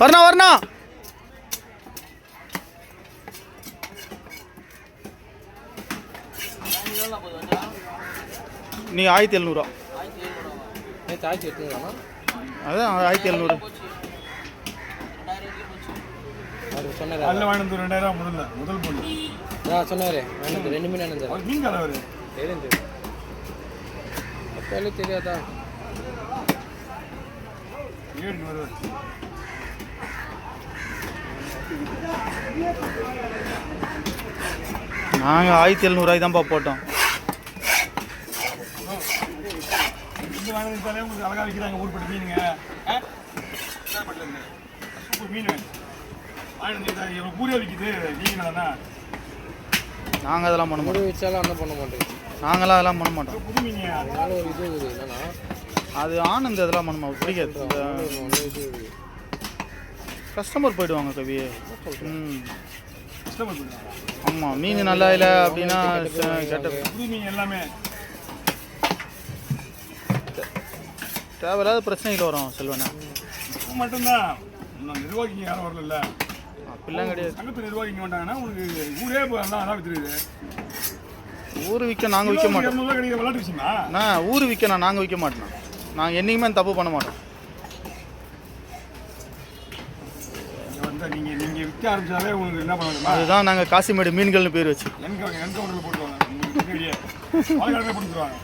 வரணும் வரணும். நீ 1700. அதான் 1700. முதல் பொண்ணு சொன்னாரு ரெண்டு மீன் நீங்க அவரு அப்பவே தெரியாதா? நாங்கள் 1700 தான்ப்பா போட்டோம். உங்களுக்கு அழகா விற்கிறாங்க ஊர்பட்டு மீனுங்க. சூப்பர் மீன் பூரியா விற்கிது. நீங்க நாங்கள் அதெல்லாம் பண்ண மாட்டோம். வச்சாலும் அந்த பண்ண மாட்டோம். நாங்களாம் அதெல்லாம் பண்ண மாட்டோம். புது மீன் அதனால ஒரு இது இருக்குது என்னன்னா அது ஆனந்த் அதெல்லாம் பண்ண மாட்டோம். பிடிக்காது. கஸ்டமர் போயிடுவாங்க கவி. ஆமாம் மீன் நல்லா இல்லை அப்படின்னா கேட்ட புது மீன் எல்லாமே தேவையில்லாத பிரச்சனைகள் வரும் செல்வனா. மட்டும்தான் நிர்வாகிங்க யாரும் வரல. அப்படிலாம் கிடையாது. சங்கத்து நிர்வாகிங்க வந்தாங்கன்னா உங்களுக்கு ஊரே அதான் வித்துருது. ஊர் விற்க நாங்கள் விற்க மாட்டோம். விளையாட்டு விஷயமா நான் ஊர் விற்க நாங்கள் விற்க மாட்டோம். நாங்கள் என்றைக்குமே தப்பு பண்ண மாட்டோம். நீங்க விற்க ஆரம்பிச்சாலே உங்களுக்கு என்ன பண்ணுவாங்க? அதுதான் நாங்கள் காசிமேடு மீன்கள்னு பேர் வச்சு என்கவுண்டரில் போட்டுருவாங்க. போட்டுருவாங்க.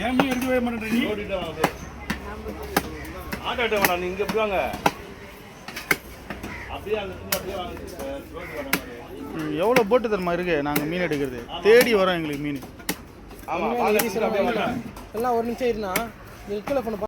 ஏன் மீன் எடுக்கவே மாட்டேன் நீ ஆட்டோ வேணாம். நீங்க எப்படி வாங்க அப்படியே எவ்வளோ போட்டு தரமா இருக்கு. நாங்கள் மீன் எடுக்கிறது தேடி வரோம் எங்களுக்கு மீன். எல்லாம் ஒரு நிமிஷம் இருந்தா நீ கீழே